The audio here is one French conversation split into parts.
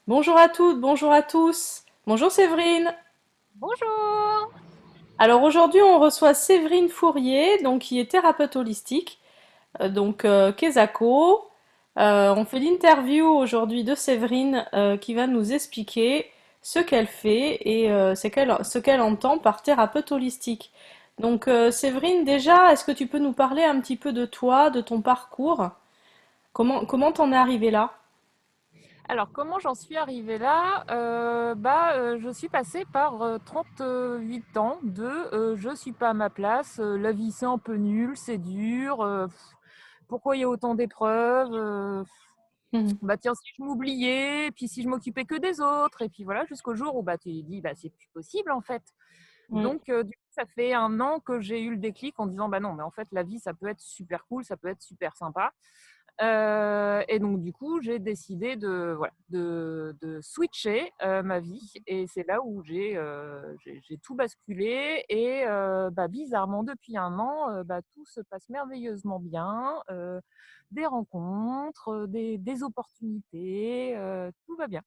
Bonjour à toutes, bonjour à tous. Bonjour Séverine. Bonjour! Alors aujourd'hui, on reçoit Séverine Fourier, donc qui est thérapeute holistique, Kesako. On fait l'interview aujourd'hui de Séverine qui va nous expliquer ce qu'elle fait et ce qu'elle entend par thérapeute holistique. Séverine, déjà, est-ce que tu peux nous parler un petit peu de toi, de ton parcours? Comment t'en es arrivée là? Alors, comment j'en suis arrivée là? Je suis passée par 38 ans de je suis pas à ma place, la vie c'est un peu nul, c'est dur, pourquoi il y a autant d'épreuves? Mhm. Bah tiens, si je m'oubliais, puis si je m'occupais que des autres, et puis voilà, jusqu'au jour où bah, tu dis bah, c'est plus possible en fait. Mhm. Donc, du coup, ça fait un an que j'ai eu le déclic en disant bah non, mais en fait, la vie ça peut être super cool, ça peut être super sympa. Et donc du coup, j'ai décidé de voilà, de switcher, ma vie et c'est là où j'ai tout basculé et bizarrement depuis un an, tout se passe merveilleusement bien, des rencontres, des opportunités, tout va bien.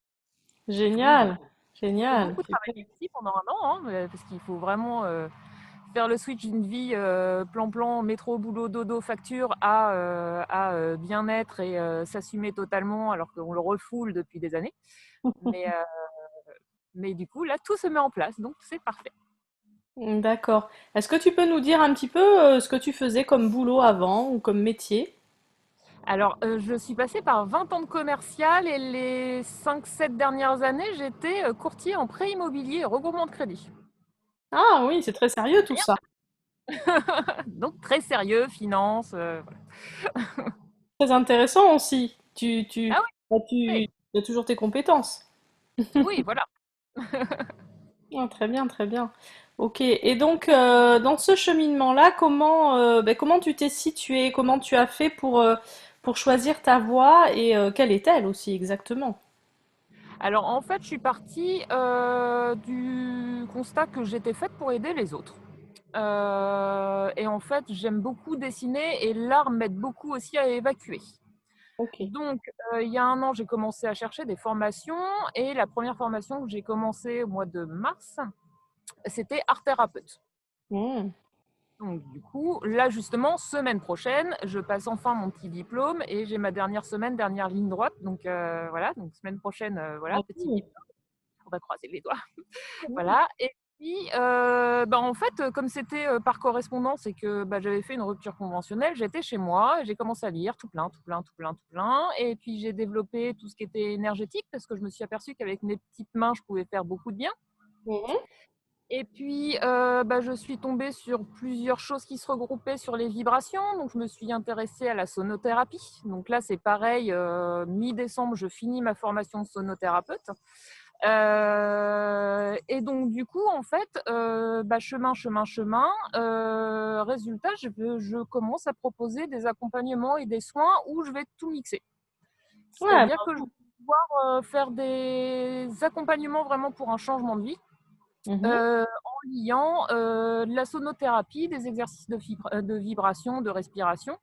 Donc voilà. Génial, J'ai génial. beaucoup travaillé aussi pendant un an, hein, parce qu'il faut vraiment, faire le switch d'une vie plan-plan, métro, boulot, dodo, facture à bien-être et s'assumer totalement alors qu'on le refoule depuis des années. Mais, euh, mais du coup, là, tout se met en place, donc c'est parfait. D'accord. Est-ce que tu peux nous dire un petit peu ce que tu faisais comme boulot avant ou comme métier? Alors, je suis passée par 20 ans de commercial et les 5-7 dernières années, j'étais courtier en prêt immobilier et regroupement de crédit. Ah oui, c'est très sérieux tout ça. Donc très sérieux, finance. Très intéressant aussi. Ah Bah, oui, tu as toujours tes compétences. oui, voilà. Ah, très bien, très bien. Ok. Et dans ce cheminement-là, comment tu t'es situé? Comment tu as fait pour choisir ta voie et quelle est-elle aussi exactement? Alors en fait, je suis partie du constat que j'étais faite pour aider les autres. Et en fait, j'aime beaucoup dessiner et l'art m'aide beaucoup aussi à évacuer. Ok. Donc, il y a un an, j'ai commencé à chercher des formations et la première formation que j'ai commencée au mois de mars, c'était art thérapeute. Hmm. Donc, du coup, là, justement, semaine prochaine, je passe enfin mon petit diplôme et j'ai ma dernière semaine, dernière ligne droite. Donc, voilà, donc semaine prochaine, voilà, petit Bravo. diplôme. On va croiser les doigts. Voilà. Et puis, en fait, comme c'était par correspondance et que j'avais fait une rupture conventionnelle, j'étais chez moi et j'ai commencé à lire tout plein, tout plein, tout plein, tout plein. Et puis, j'ai développé tout ce qui était énergétique parce que je me suis aperçue qu'avec mes petites mains, je pouvais faire beaucoup de bien. Mhm. Et puis, je suis tombée sur plusieurs choses qui se regroupaient sur les vibrations. Donc, je me suis intéressée à la sonothérapie. Donc là, c'est pareil, mi-décembre, je finis ma formation de sonothérapeute. Et donc, du coup, en fait, chemin, chemin, chemin, résultat, je commence à proposer des accompagnements et des soins où je vais tout mixer. Ouais, C'est-à-dire que je vais pouvoir faire des accompagnements vraiment pour un changement de vie mhm. en liant de la sonothérapie, des exercices de vibration, de respiration,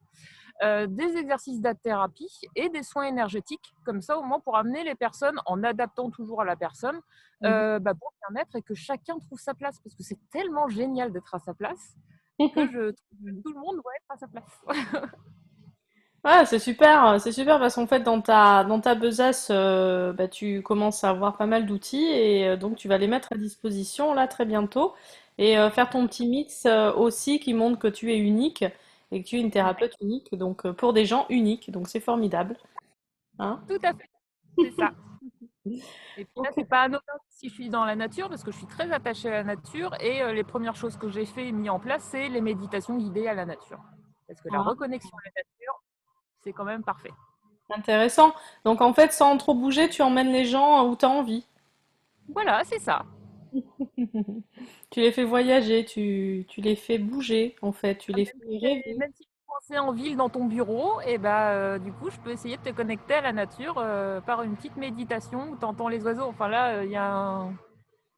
des exercices d'art-thérapie et des soins énergétiques, comme ça au moins pour amener les personnes, en adaptant toujours à la personne, Mhm. pour bien être et que chacun trouve sa place, parce que c'est tellement génial d'être à sa place que je trouve que tout le monde doit être à sa place. Ouais, c'est super parce qu'en fait dans ta besace, tu commences à avoir pas mal d'outils et donc tu vas les mettre à disposition là très bientôt et faire ton petit mix aussi qui montre que tu es unique et que tu es une thérapeute unique donc pour des gens uniques donc c'est formidable, hein. Tout à fait, c'est ça. Et puis là, Ok. c'est pas anodin si je suis dans la nature, parce que je suis très attachée à la nature et les premières choses que j'ai fait et mis en place, c'est les méditations guidées à la nature. Parce que la Ah, reconnexion à la nature, c'est quand même parfait. intéressant. Donc en fait sans trop bouger, tu emmènes les gens où tu as envie. Voilà, c'est ça. Tu les fais voyager, tu les fais bouger en fait, tu les fais rêver. Même si tu es coincé en ville dans ton bureau, et du coup, je peux essayer de te connecter à la nature par une petite méditation où tu entends les oiseaux. Enfin là, il y a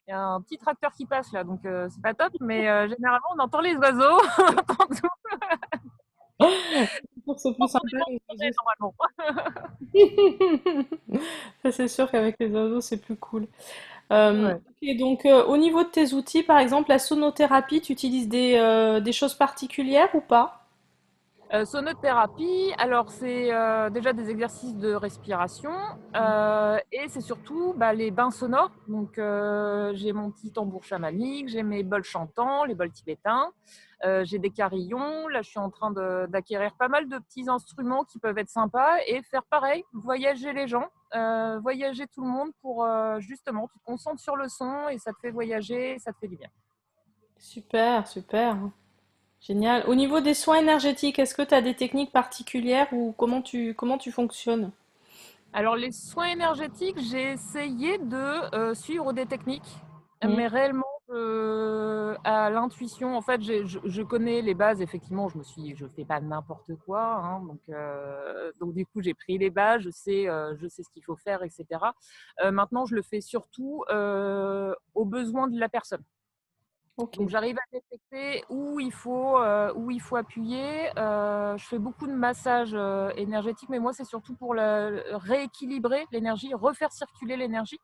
un petit tracteur qui passe là, donc c'est pas top, mais généralement, on entend les oiseaux, on entend tout. C'est plus On sympa est les bon oiseaux. normalement. Ça, c'est sûr qu'avec les oiseaux, c'est plus cool. Ouais. Ok, donc, au niveau de tes outils, par exemple, la sonothérapie, tu utilises des choses particulières ou pas? Sonothérapie, alors c'est déjà des exercices de respiration et c'est surtout bah, les bains sonores. Donc j'ai mon petit tambour chamanique, j'ai mes bols chantants, les bols tibétains, j'ai des carillons. Là, je suis en train d'acquérir pas mal de petits instruments qui peuvent être sympas et faire pareil, voyager les gens, voyager tout le monde pour justement, tu te concentres sur le son et ça te fait voyager, ça te fait du bien. Super, super. Génial. Au niveau des soins énergétiques, est-ce que tu as des techniques particulières ou comment tu fonctionnes? Alors, les soins énergétiques, j'ai essayé de suivre des techniques, Mhm. mais réellement à l'intuition. En fait, je connais les bases. Effectivement, je fais pas n'importe quoi, hein, donc du coup, j'ai pris les bases. Je sais ce qu'il faut faire, etc. Maintenant, je le fais surtout aux besoins de la personne. Ok. Donc j'arrive à détecter où il faut appuyer. Je fais beaucoup de massages énergétiques, mais moi c'est surtout pour rééquilibrer l'énergie, refaire circuler l'énergie.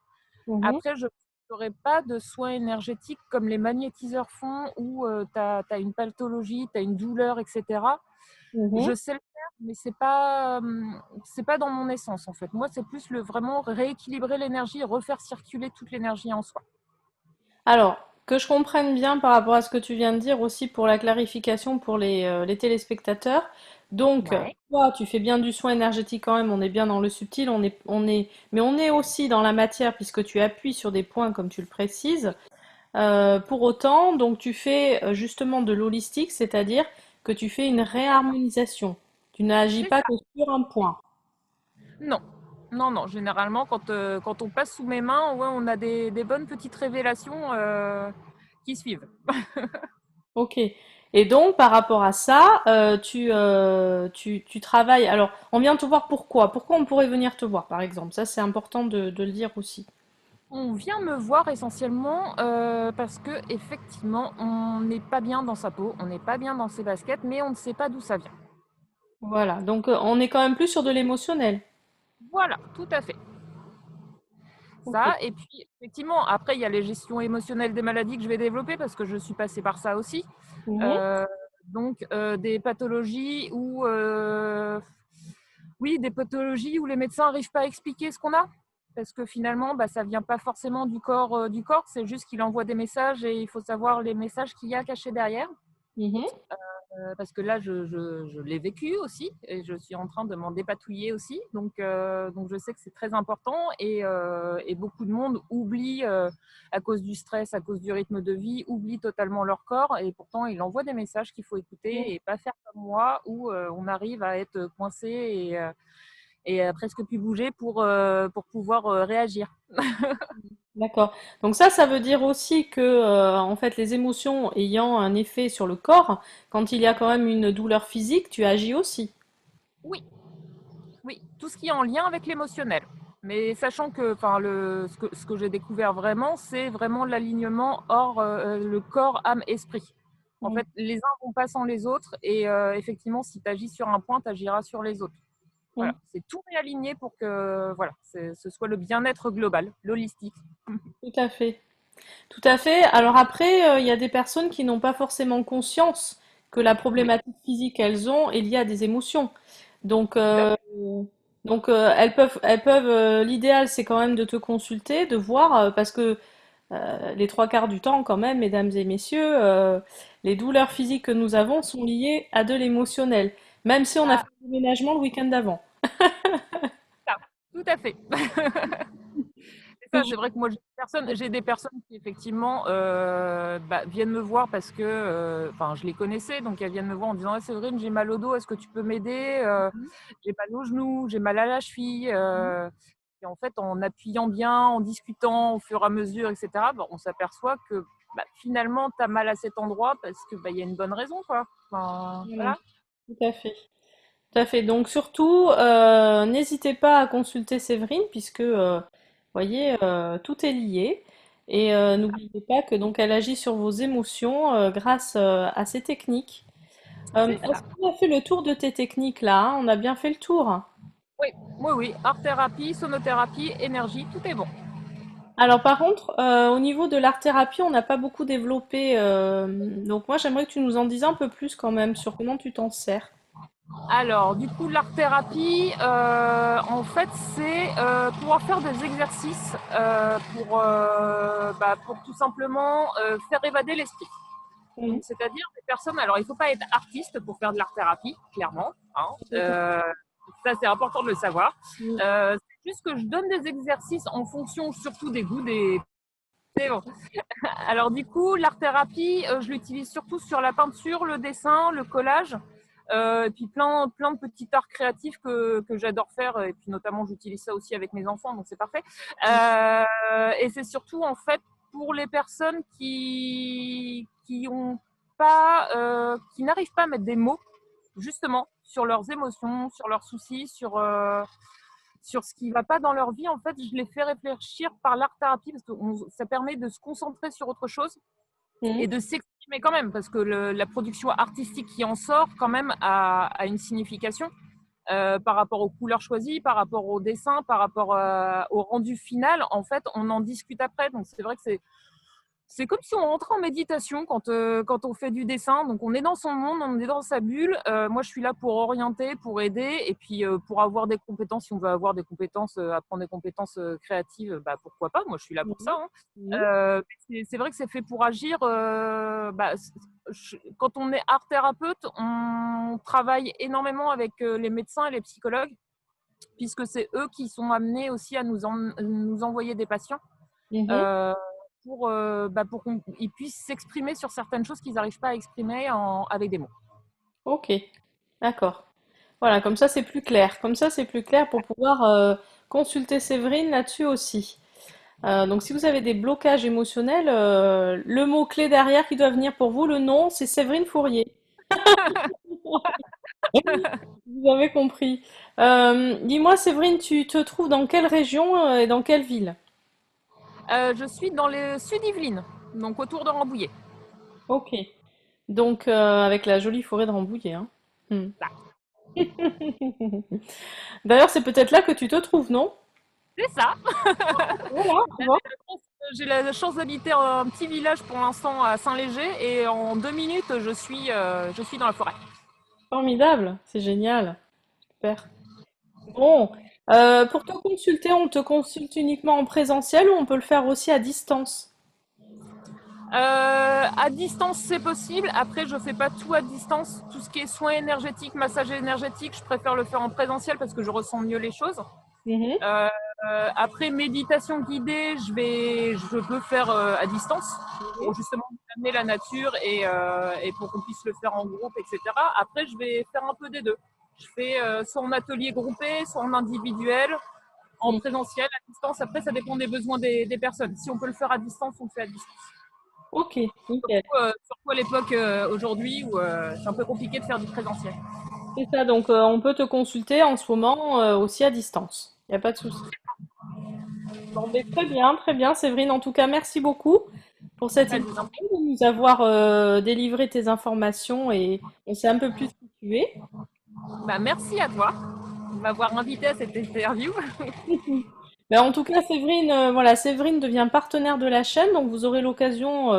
Mhm. Après, je ne ferai pas de soins énergétiques comme les magnétiseurs font, où tu as une pathologie, tu as une douleur, etc. Mhm. Je sais le faire, mais c'est pas dans mon essence en fait. Moi, c'est plus le vraiment rééquilibrer l'énergie, refaire circuler toute l'énergie en soi. Alors, que je comprenne bien par rapport à ce que tu viens de dire aussi pour la clarification pour les téléspectateurs. Donc, Ouais. toi, tu fais bien du soin énergétique quand même, on est bien dans le subtil, mais on est aussi dans la matière puisque tu appuies sur des points comme tu le précises. Pour autant, donc tu fais justement de l'holistique, c'est-à-dire que tu fais une réharmonisation. Tu n'agis C'est pas ça. que sur un point. Non, non, non. Généralement, quand on passe sous mes mains, ouais, on a des bonnes petites révélations qui suivent. Ok. Et donc, par rapport à ça, tu travailles. Alors, on vient te voir pourquoi? Pourquoi on pourrait venir te voir, par exemple? Ça, c'est important de le dire aussi. On vient me voir essentiellement parce que effectivement, on n'est pas bien dans sa peau, on n'est pas bien dans ses baskets, mais on ne sait pas d'où ça vient. Voilà. Donc, on est quand même plus sur de l'émotionnel. Voilà, tout à fait. Ok. Ça, et puis effectivement, après, il y a les gestions émotionnelles des maladies que je vais développer parce que je suis passée par ça aussi. Mhm. Euh, des pathologies oui, des pathologies où les médecins n'arrivent pas à expliquer ce qu'on a. Parce que finalement, bah, ça ne vient pas forcément du corps, c'est juste qu'il envoie des messages et il faut savoir les messages qu'il y a cachés derrière. Mhm. Parce que là, je l'ai vécu aussi et je suis en train de m'en dépatouiller aussi. Donc je sais que c'est très important et beaucoup de monde oublie, à cause du stress, à cause du rythme de vie, oublie totalement leur corps et pourtant il envoie des messages qu'il faut écouter et pas faire comme moi où on arrive à être coincé et à presque plus bouger pour pouvoir réagir. D'accord. Donc ça veut dire aussi que, en fait, les émotions ayant un effet sur le corps, quand il y a quand même une douleur physique, tu agis aussi. Oui, oui, tout ce qui est en lien avec l'émotionnel. Mais sachant que, enfin, ce que j'ai découvert vraiment, c'est vraiment l'alignement hors le corps, âme, esprit. En Mhm. fait, les uns vont pas sans les autres, et effectivement, si tu agis sur un point, tu agiras sur les autres. Voilà, c'est tout réaligné pour que voilà, ce soit le bien-être global, l'holistique. Tout à fait. Tout à fait. Alors après, il y a des personnes qui n'ont pas forcément conscience que la Oui, problématique physique qu'elles ont est liée à des émotions. Donc, tout à euh, fait. donc, l'idéal, c'est quand même de te consulter, de voir, parce que les trois quarts du temps, quand même, mesdames et messieurs, les douleurs physiques que nous avons sont liées à de l'émotionnel, même si on a Ah, fait le déménagement le week-end d'avant. ça, tout à fait. C'est ça, c'est vrai que moi, j'ai des personnes qui effectivement bah, viennent me voir parce que, enfin, je les connaissais, donc elles viennent me voir en disant: «Ah, Séverine, j'ai mal au dos, est-ce que tu peux m'aider? J'ai mal au genou, j'ai mal à la cheville». Et en fait, en appuyant bien, en discutant au fur et à mesure, etc., bah, on s'aperçoit que bah, finalement, tu as mal à cet endroit parce que bah, y a une bonne raison, quoi. Enfin, Voilà, voilà. tout à fait. Tout à fait. Donc surtout, n'hésitez pas à consulter Séverine puisque, voyez, tout est lié. Et n'oubliez pas que donc elle agit sur vos émotions grâce à ces techniques. C'est Est-ce ça. qu'on a fait le tour de tes techniques là, hein? On a bien fait le tour. Oui, oui, oui. Art-thérapie, sonothérapie, énergie, tout est bon. Alors par contre, au niveau de l'art-thérapie, on n'a pas beaucoup développé. Donc moi, j'aimerais que tu nous en dises un peu plus quand même sur comment tu t'en sers. Alors, du coup, l'art-thérapie, en fait, c'est pouvoir faire des exercices pour tout simplement faire évader l'esprit. Mhm. Donc, c'est-à-dire des personnes. Alors, il ne faut pas être artiste pour faire de l'art-thérapie, clairement, hein. Ça, c'est important de le savoir. C'est juste que je donne des exercices en fonction surtout des goûts des. Bon. Alors, du coup, l'art-thérapie, je l'utilise surtout sur la peinture, le dessin, le collage. Et puis plein de petits arts créatifs que j'adore faire. Et puis notamment, j'utilise ça aussi avec mes enfants, donc c'est parfait. Et c'est surtout en fait pour les personnes qui ont pas, qui n'arrivent pas à mettre des mots justement sur leurs émotions, sur leurs soucis, sur ce qui ne va pas dans leur vie. En fait, je les fais réfléchir par l'art thérapie parce que ça permet de se concentrer sur autre chose et Mhm. de s'exprimer quand même, parce que la production artistique qui en sort quand même a une signification par rapport aux couleurs choisies, par rapport au dessin, par rapport au rendu final. En fait, on en discute après. Donc c'est vrai que c'est comme si on rentrait en méditation quand on fait du dessin. Donc on est dans son monde, on est dans sa bulle. Moi, je suis là pour orienter, pour aider, et puis pour avoir des compétences. Si on veut avoir des compétences, apprendre des compétences créatives, bah, pourquoi pas. Moi, je suis là pour ça, Mhm. hein. Mhm. C'est vrai que c'est fait pour agir. Quand on est art thérapeute, on travaille énormément avec les médecins et les psychologues, puisque c'est eux qui sont amenés aussi à nous envoyer des patients Mhm. euh, pour qu'ils puissent s'exprimer sur certaines choses qu'ils n'arrivent pas à exprimer avec des mots. Ok, d'accord. Voilà, comme ça c'est plus clair. Comme ça c'est plus clair pour pouvoir consulter Séverine là-dessus aussi. Donc si vous avez des blocages émotionnels, le mot-clé derrière qui doit venir pour vous, le nom, c'est Séverine Fourier. Vous avez compris. Dis-moi Séverine, tu te trouves dans quelle région et dans quelle ville? Je suis dans le sud Yvelines, donc autour de Rambouillet. Ok. Donc avec la jolie forêt de Rambouillet, hein. Hmm. D'ailleurs, c'est peut-être là que tu te trouves, non? C'est ça. Voilà, tu vois. J'ai la chance d'habiter un petit village pour l'instant à Saint-Léger et en 2 minutes, je suis dans la forêt. Formidable, c'est génial. Super. Bon, pour te consulter, on te consulte uniquement en présentiel ou on peut le faire aussi à distance? À distance, c'est possible. Après, je fais pas tout à distance. Tout ce qui est soins énergétiques, massage énergétique, je préfère le faire en présentiel parce que je ressens mieux les choses. Mhm. Euh, Après, méditation guidée, je peux faire à distance Mhm. pour justement amener la nature et pour qu'on puisse le faire en groupe, etc. Après, je vais faire un peu des deux. Je fais soit en atelier groupé, soit en individuel, en Mhm. présentiel, à distance. Après, ça dépend des besoins des personnes. Si on peut le faire à distance, on le fait à distance. Ok, nickel. Surtout à l'époque aujourd'hui où c'est un peu compliqué de faire du présentiel. C'est ça, donc on peut te consulter en ce moment aussi à distance. Il n'y a pas de souci. Bon, ben, très bien, Séverine. En tout cas, merci beaucoup pour cette Bah, je interview, vous en prie. de nous avoir délivré tes informations et on sait un peu plus qui tu es. Bah, merci à toi de m'avoir invité à cette interview. Ben, en tout cas, Séverine, voilà, Séverine devient partenaire de la chaîne, donc vous aurez l'occasion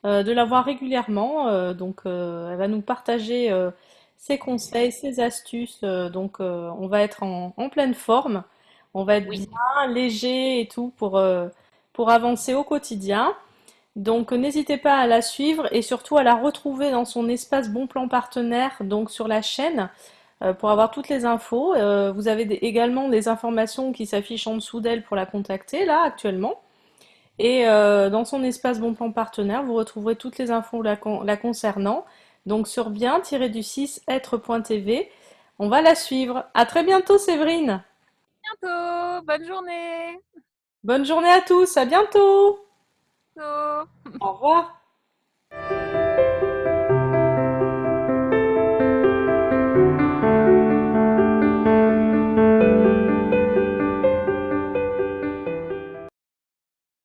de la voir régulièrement. Donc, elle va nous partager ses conseils, ses astuces. Donc, on va être en pleine forme. On va être Oui, bien léger et tout pour avancer au quotidien. Donc, n'hésitez pas à la suivre et surtout à la retrouver dans son espace Bon Plan Partenaire, donc sur la chaîne, pour avoir toutes les infos. Vous avez également des informations qui s'affichent en dessous d'elle pour la contacter, là, actuellement. Et dans son espace Bon Plan Partenaire, vous retrouverez toutes les infos la concernant. Donc, sur bien-du6être.tv, on va la suivre. À très bientôt, Séverine. bientôt. Bonne journée. Bonne journée à tous, à bientôt. Bientôt. Au revoir.